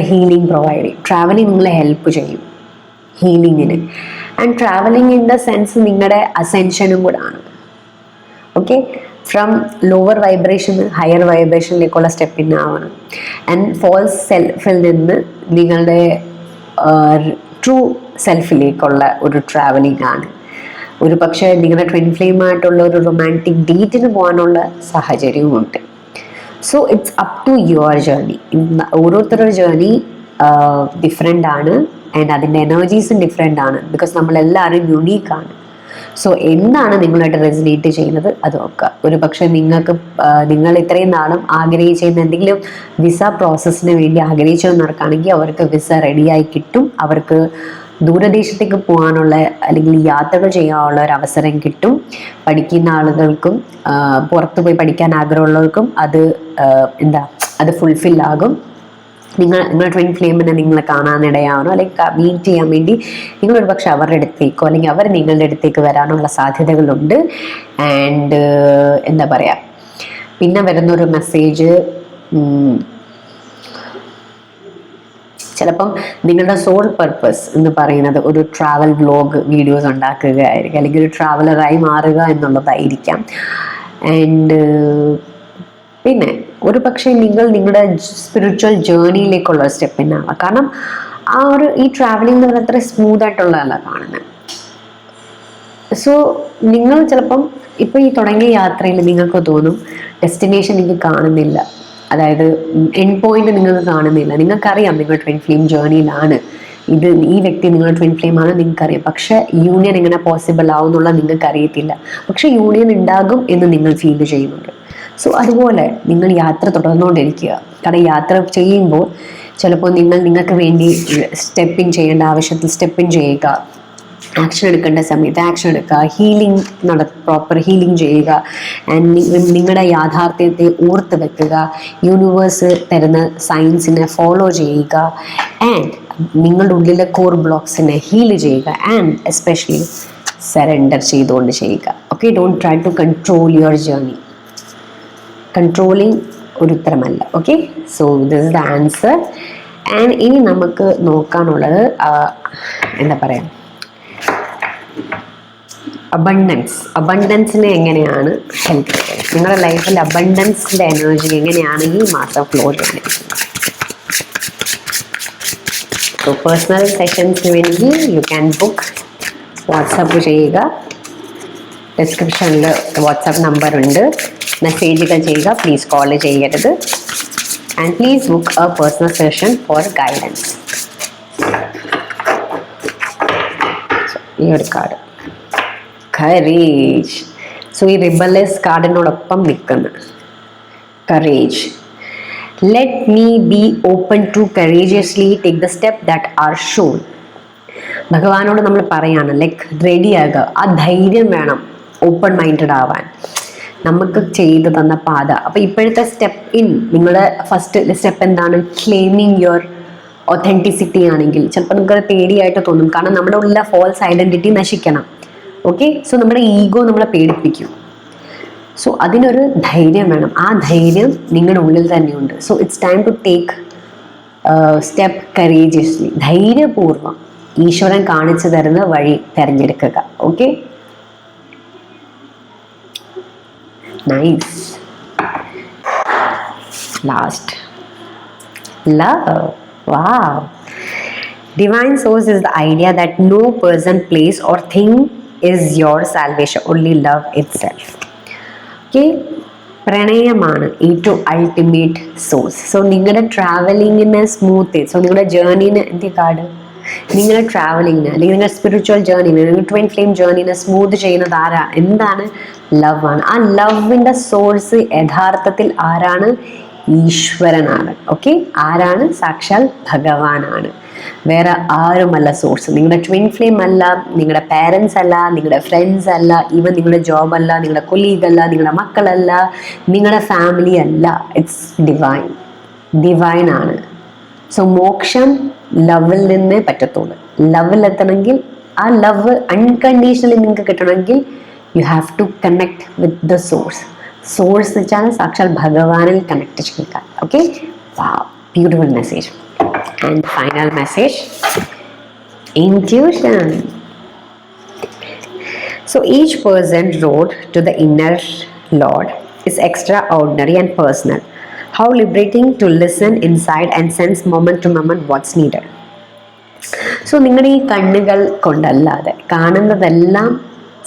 ഹീലിംഗ് പ്രൊവൈഡ് ചെയ്യും. ട്രാവലിംഗ് നിങ്ങളെ ഹെൽപ്പ് ചെയ്യും ഹീലിങ്ങിന്. And travelling in the sense നിങ്ങളുടെ അസെൻഷനും കൂടെ ആണ്. Okay, from lower vibration higher വൈബ്രേഷനിലേക്കുള്ള സ്റ്റെപ്പിന് ആവണം. ആൻഡ് ഫോൾസ് സെൽഫിൽ നിന്ന് നിങ്ങളുടെ ട്രൂ സെൽഫിലേക്കുള്ള ഒരു ട്രാവലിംഗ് ആണ്. ഒരു പക്ഷേ നിങ്ങളുടെ ട്വിൻ ഫ്ലെയിമായിട്ടുള്ള ഒരു റൊമാൻറ്റിക് ഡേറ്റിന് പോകാനുള്ള സാഹചര്യവുമുണ്ട്. So it's up to your journey. ഓരോരുത്തരുടെ ജേർണി ഡിഫറെൻ്റ് ആണ്, ആൻഡ് അതിൻ്റെ എനർജീസും ഡിഫറെൻ്റ് ആണ്. ബിക്കോസ് നമ്മളെല്ലാവരും യുണീക്കാണ്. സോ എന്താണ് നിങ്ങളായിട്ട് റെസിനേറ്റ് ചെയ്യുന്നത് അത് നോക്കുക. ഒരു പക്ഷേ നിങ്ങൾ ഇത്രയും നാളും ആഗ്രഹിച്ചിരുന്ന എന്തെങ്കിലും വിസ പ്രോസസ്സിന് വേണ്ടി ആഗ്രഹിച്ചവർക്ക് അവർക്ക് വിസ റെഡിയായി കിട്ടും. അവർക്ക് ദൂരദേശത്തേക്ക് പോകാനുള്ള അല്ലെങ്കിൽ യാത്രകൾ ചെയ്യാനുള്ള ഒരു അവസരം കിട്ടും. പഠിക്കുന്ന ആളുകൾക്കും പുറത്തു പോയി പഠിക്കാൻ ആഗ്രഹമുള്ളവർക്കും അത് ഫുൾഫിൽ ആകും. നിങ്ങളുടെ ട്വിൻ ഫ്ലെയിമിനെ നിങ്ങളെ കാണാനിടയാവണോ അല്ലെങ്കിൽ മീറ്റ് ചെയ്യാൻ വേണ്ടി നിങ്ങളൊരു പക്ഷെ അവരുടെ അടുത്തേക്കോ അല്ലെങ്കിൽ അവർ നിങ്ങളുടെ അടുത്തേക്ക് വരാനുള്ള സാധ്യതകളുണ്ട്. ആൻഡ് എന്താ പറയുക, പിന്നെ വരുന്നൊരു മെസ്സേജ് ചിലപ്പം നിങ്ങളുടെ സോൾ പർപ്പസ് എന്ന് പറയുന്നത് ഒരു ട്രാവൽ വ്ലോഗ് വീഡിയോസ് ഉണ്ടാക്കുക ആയിരിക്കും, അല്ലെങ്കിൽ ഒരു ട്രാവലറായി മാറുക എന്നുള്ളതായിരിക്കാം. ആൻഡ് പിന്നെ ഒരു പക്ഷേ നിങ്ങളുടെ സ്പിരിച്വൽ ജേർണിയിലേക്കുള്ള സ്റ്റെപ്പിനാവാം. കാരണം ഈ ട്രാവലിംഗ് എന്ന് പറഞ്ഞാൽ അത്ര സ്മൂത്ത് ആയിട്ടുള്ളതല്ല കാണുന്നത്. സോ നിങ്ങൾ ചിലപ്പം ഇപ്പം ഈ തുടങ്ങിയ യാത്രയിൽ നിങ്ങൾക്ക് തോന്നും ഡെസ്റ്റിനേഷൻ നിങ്ങൾക്ക് കാണുന്നില്ല, അതായത് എൻഡ് പോയിന്റ് നിങ്ങൾക്ക് കാണുന്നില്ല. നിങ്ങൾക്കറിയാം നിങ്ങൾ ട്വിൻ ഫ്ലെയിം ജേർണിയിലാണ്, ഈ വ്യക്തി നിങ്ങളുടെ ട്വിൻ ഫ്ലെയിം ആണ് നിങ്ങൾക്കറിയാം. പക്ഷെ യൂണിയൻ എങ്ങനെ പോസിബിൾ ആവും എന്നുള്ള നിങ്ങൾക്ക് അറിയത്തില്ല. പക്ഷെ യൂണിയൻ ഉണ്ടാകും എന്ന് നിങ്ങൾ ഫീൽ ചെയ്യുന്നുണ്ട്. സോ അതുപോലെ നിങ്ങൾ യാത്ര തുടർന്നുകൊണ്ടിരിക്കുക. കാരണം യാത്ര ചെയ്യുമ്പോൾ ചിലപ്പോൾ നിങ്ങൾക്ക് വേണ്ടി സ്റ്റെപ്പിൻ ചെയ്യേണ്ട ആവശ്യത്തിൽ സ്റ്റെപ്പിൻ ചെയ്യുക, ആക്ഷൻ എടുക്കേണ്ട സമയത്ത് ആക്ഷൻ എടുക്കുക, പ്രോപ്പർ ഹീലിംഗ് ചെയ്യുക. ആൻഡ് നിങ്ങളുടെ യാഥാർത്ഥ്യത്തെ ഓർത്ത് വെക്കുക, യൂണിവേഴ്സ് തരുന്ന സയൻസിനെ ഫോളോ ചെയ്യുക, ആൻഡ് നിങ്ങളുടെ ഉള്ളിലെ കോർ ബ്ലോക്സിനെ ഹീൽ ചെയ്യുക, ആൻഡ് എസ്പെഷ്യലി സറണ്ടർ ചെയ്തുകൊണ്ട് ചെയ്യുക. Okay, don't try to control your journey. Controlling ഒരു ഉത്തരമല്ല. Okay, so this is the answer. And ഇനി നമുക്ക് നോക്കാനുള്ളത് എന്താ പറയുക, അബണ്ടൻസിനെ എങ്ങനെയാണ് ഹെൽപ്പ് ചെയ്യുന്നത്, നിങ്ങളുടെ ലൈഫിൽ അബണ്ടൻസിൻ്റെ എനർജി എങ്ങനെയാണ് ഈ മാസം ഫ്ലോ ചെയ്യുന്നത്. സോ പേഴ്സണൽ സെഷൻസിന് വേണ്ടി യു ക്യാൻ ബുക്ക്, വാട്സപ്പ് ചെയ്യുക. ഡിസ്ക്രിപ്ഷനിൽ വാട്സപ്പ് നമ്പർ ഉണ്ട്, മെസ്സേജുകൾ ചെയ്യുക, പ്ലീസ് കോൾ ചെയ്യരുത്. And please book a personal session for guidance. ഈ ഒരു കാർഡ് കറേജ്. സോ ഈ റിബലസ് കാർഡിനോടൊപ്പം നിൽക്കുന്ന courage. Let me be open to courageously take the step that are shown. ഭഗവാനോട് നമ്മൾ പറയാണ്, ലൈക്ക് റെഡിയാകുക, ആ ധൈര്യം വേണം ഓപ്പൺ മൈൻഡഡ് ആവാൻ. നമുക്ക് ചെയ്തു തന്ന പാത. അപ്പോൾ ഇപ്പോഴത്തെ സ്റ്റെപ്പ് നിങ്ങളുടെ ഫസ്റ്റ് സ്റ്റെപ്പ് എന്താണ്, ക്ലെയിമിങ് യുവർ ഒത്തൻറ്റിസിറ്റി ആണെങ്കിൽ ചിലപ്പോൾ നിങ്ങൾക്ക് പേടിയായിട്ട് തോന്നും. കാരണം നമ്മുടെ ഉള്ള ഫോൾസ് ഐഡൻറ്റിറ്റി നശിക്കണം. ഓക്കെ, സോ നമ്മുടെ ഈഗോ നമ്മളെ പേടിപ്പിക്കും. സോ അതിനൊരു ധൈര്യം വേണം. ആ ധൈര്യം നിങ്ങളുടെ ഉള്ളിൽ തന്നെയുണ്ട്. So it's time to take step courageously. ധൈര്യപൂർവ്വം ഈശ്വരൻ കാണിച്ചു തരുന്ന വഴി തിരഞ്ഞെടുക്കുക. Okay, nice. Last love. Wow, Divine source is the idea that no person, place or thing is your salvation, only love itself. Okay, പ്രണയമാണ് ഏറ്റവും അൾട്ടിമേറ്റ് സോഴ്സ്. സോ നിങ്ങളുടെ ട്രാവലിങ്ങിനെ smooth, so നിങ്ങളുടെ ജേർണീന് എന്ത് കാർഡ്, നിങ്ങളുടെ ട്രാവലിങ്ങിന് അല്ലെങ്കിൽ നിങ്ങളുടെ സ്പിരിച്വൽ ജേർണീന്, നിങ്ങളുടെ ട്വിൻ ഫ്ലെയിം ജേർണീനെ സ്മൂത്ത് ചെയ്യുന്നത് ആരാ, എന്താണ്, ലവ് ആണ്. ആ ലവിൻ്റെ സോഴ്സ് യഥാർത്ഥത്തിൽ ആരാണ്, ഈശ്വരനാണ്. ഓക്കെ, ആരാണ്, സാക്ഷാൽ ഭഗവാനാണ്, വേറെ ആരുമല്ല സോഴ്സ്. നിങ്ങളുടെ ട്വിൻ ഫ്ലെയിം അല്ല, നിങ്ങളുടെ പാരൻസ് അല്ല, നിങ്ങളുടെ ഫ്രണ്ട്സ് അല്ല, ഈവൻ നിങ്ങളുടെ ജോബ് അല്ല, നിങ്ങളുടെ കൊലീഗ് അല്ല, നിങ്ങളുടെ മക്കളല്ല, നിങ്ങളുടെ ഫാമിലി അല്ല. ഇറ്റ്സ് ഡിവൈൻ, ഡിവൈൻ ആണ്. സോ മോക്ഷം ലവിൽ നിന്നേ പറ്റത്തുള്ളൂ. ലവിൽ എത്തണമെങ്കിൽ, ആ ലവ് അൺകണ്ടീഷണലി നിങ്ങൾക്ക് കിട്ടണമെങ്കിൽ you have to connect with the source. Source എന്ന് വെച്ചാൽ സാക്ഷാൽ ഭഗവാനിൽ കണക്ട് ചെയ്യുക. Okay, beautiful message. And final message, intuition. So each person road to the inner Lord is extraordinary and personal. How liberating to listen inside and sense moment to moment what's needed. So നിങ്ങളുടെ ഈ കണ്ണുകൾ കൊണ്ടല്ലാതെ കാണുന്നതെല്ലാം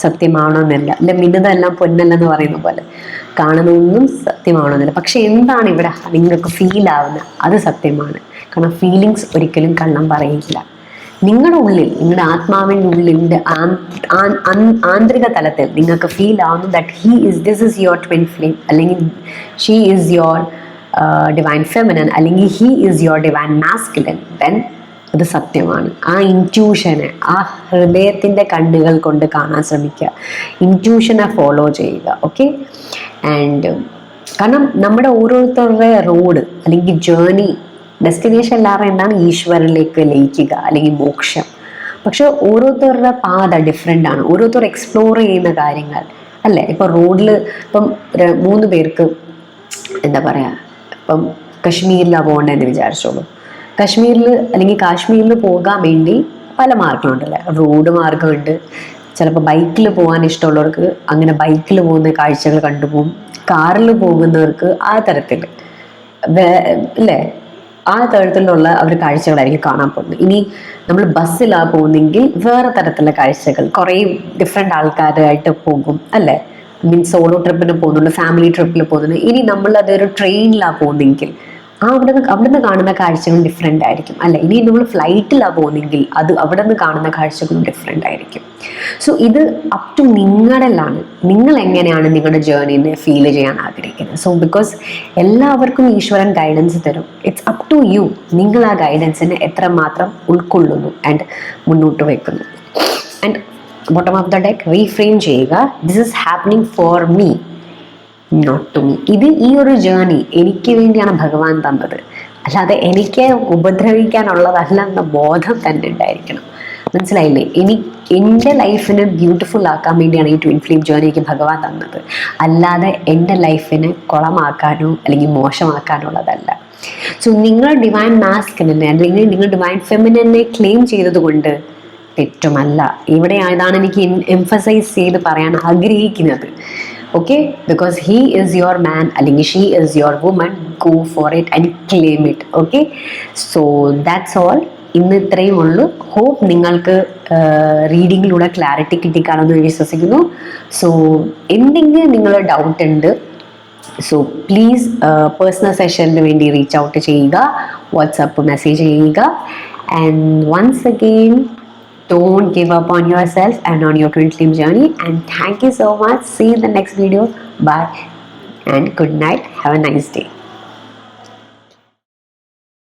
സത്യമാവണമെന്നില്ല, അല്ലെ മിന്നതെല്ലാം പൊന്നല്ലെന്ന് പറയുന്ന പോലെ കാണുന്നതൊന്നും സത്യമാവണമെന്നില്ല. പക്ഷെ എന്താണ് ഇവിടെ നിങ്ങൾക്ക് ഫീൽ ആവുന്നത്, അത് സത്യമാണ്. കാരണം ഫീലിങ്സ് ഒരിക്കലും കള്ളം പറയില്ല. നിങ്ങളുടെ ഉള്ളിൽ, നിങ്ങളുടെ ആത്മാവിൻ്റെ ഉള്ളിൻ്റെ ആന്തരിക തലത്തിൽ നിങ്ങൾക്ക് ഫീൽ ആവുന്നു that this is your twin flame, അല്ലെങ്കിൽ she is your divine feminine, അല്ലെങ്കിൽ he is your divine masculine, then അത് സത്യമാണ്. ആ ഇൻറ്റ്യൂഷനെ, ആ ഹൃദയത്തിൻ്റെ കണ്ണുകൾ കൊണ്ട് കാണാൻ ശ്രമിക്കുക, ഇൻറ്റ്യൂഷനെ ഫോളോ ചെയ്യുക. ഓക്കെ, ആൻഡ് കാരണം നമ്മുടെ ഓരോരുത്തരുടെ റോഡ് അല്ലെങ്കിൽ ജേർണി, ഡെസ്റ്റിനേഷൻ എല്ലാവരും എന്താണ്, ഈശ്വരനിലേക്ക് ലയിക്കുക അല്ലെങ്കിൽ മോക്ഷം. പക്ഷെ ഓരോരുത്തരുടെ പാത ഡിഫറെൻ്റ് ആണ്, ഓരോരുത്തർ എക്സ്പ്ലോർ ചെയ്യുന്ന കാര്യങ്ങൾ അല്ലേ. ഇപ്പം റോഡിൽ ഇപ്പം 3 പേർക്ക് എന്താ പറയുക, ഇപ്പം കശ്മീരിലാണ് പോകേണ്ടതെന്ന് വിചാരിച്ചോളൂ. കശ്മീരിൽ അല്ലെങ്കിൽ കാശ്മീരിൽ പോകാൻ വേണ്ടി പല മാർഗങ്ങളുണ്ടല്ലേ. റോഡ് മാർഗമുണ്ട്, ചിലപ്പോൾ ബൈക്കിൽ പോകാൻ ഇഷ്ടമുള്ളവർക്ക് അങ്ങനെ ബൈക്കിൽ പോകുന്ന കാഴ്ചകൾ കണ്ടുപോകും, കാറിൽ പോകുന്നവർക്ക് ആ തരത്തിൽ അല്ലേ, ആ തരത്തിലുള്ള അവർ കാഴ്ചകളായിരിക്കും കാണാൻ പോകുന്നത്. ഇനി നമ്മൾ ബസ്സിലാണ് പോകുന്നെങ്കിൽ വേറെ തരത്തിലുള്ള കാഴ്ചകൾ, കുറേ ഡിഫറെൻ്റ് ആൾക്കാരായിട്ട് പോകും അല്ലേ. മീൻസ് സോളോ ട്രിപ്പിന് പോകുന്നുണ്ട്, ഫാമിലി ട്രിപ്പിൽ പോകുന്നുണ്ട്. ഇനി നമ്മളതൊരു ട്രെയിനിലാണ് പോകുന്നെങ്കിൽ അവിടുന്ന് കാണുന്ന കാഴ്ചകൾ ഡിഫറെൻ്റ് ആയിരിക്കും അല്ലേ. ഇനി നമ്മൾ ഫ്ലൈറ്റിലാണ് പോകുന്നെങ്കിൽ അവിടെ നിന്ന് കാണുന്ന കാഴ്ചകളും ഡിഫറെൻ്റ് ആയിരിക്കും. സോ ഇത് അപ് ടു നിങ്ങളിലാണ്, നിങ്ങൾ എങ്ങനെയാണ് നിങ്ങളുടെ ജേർണിനെ ഫീൽ ചെയ്യാൻ ആഗ്രഹിക്കുന്നത്. സോ ബിക്കോസ് എല്ലാവർക്കും ഈശ്വരൻ ഗൈഡൻസ് തരും. ഇറ്റ്സ് അപ് ടു യു, നിങ്ങൾ ആ ഗൈഡൻസിനെ എത്രമാത്രം ഉൾക്കൊള്ളുന്നു ആൻഡ് മുന്നോട്ട് വയ്ക്കുന്നു. And bottom of the deck reframe ചെയ്യുക, this is happening for me, not to me. ഇത് ഈ ഒരു ജേർണി എനിക്ക് വേണ്ടിയാണ് ഭഗവാൻ തന്നത്, അല്ലാതെ എനിക്ക് ഉപദ്രവിക്കാനുള്ളതല്ല എന്ന ബോധം തന്നെ ഉണ്ടായിരിക്കണം. മനസ്സിലായില്ലേ? എൻ്റെ ലൈഫിനെ ബ്യൂട്ടിഫുൾ ആക്കാൻ വേണ്ടിയാണ് ഈ ട്വിൻ ഫ്ലെയിം ജേർണി എനിക്ക് ഭഗവാൻ തന്നത്, അല്ലാതെ എൻ്റെ ലൈഫിനെ കുളമാക്കാനോ അല്ലെങ്കിൽ മോശമാക്കാനുള്ളതല്ല. സോ നിങ്ങൾ ഡിവൈൻ മാസ്കുലിനെ അല്ലെങ്കിൽ നിങ്ങൾ ഡിവൈൻ ഫെമിനിനെ ക്ലെയിം ചെയ്തത് കൊണ്ട് തെറ്റുമല്ല. ഇവിടെ ഇതാണ് എനിക്ക് എംഫസൈസ് ചെയ്ത് പറയാൻ ആഗ്രഹിക്കുന്നത്. Okay, because he is your man അല്ലെങ്കിൽ she is your woman, go for it and claim it. Okay, so that's all. ഇന്ന് ഇത്രയും ഉള്ളൂ. ഹോപ്പ് നിങ്ങൾക്ക് റീഡിങ്ങിലൂടെ ക്ലാരിറ്റി കിട്ടിക്കാണെന്ന് വിശ്വസിക്കുന്നു. സോ എന്തെങ്കിലും നിങ്ങൾ ഡൗട്ട് ഉണ്ട്, സോ പ്ലീസ് പേഴ്സണൽ സെഷനിന് വേണ്ടി റീച്ച് ഔട്ട് ചെയ്യുക, വാട്സാപ്പ് മെസ്സേജ് ചെയ്യുക. And once again, don't give up on yourself and on your twin flame journey. And thank you so much. See you in the next video. Bye and good night. Have a nice day.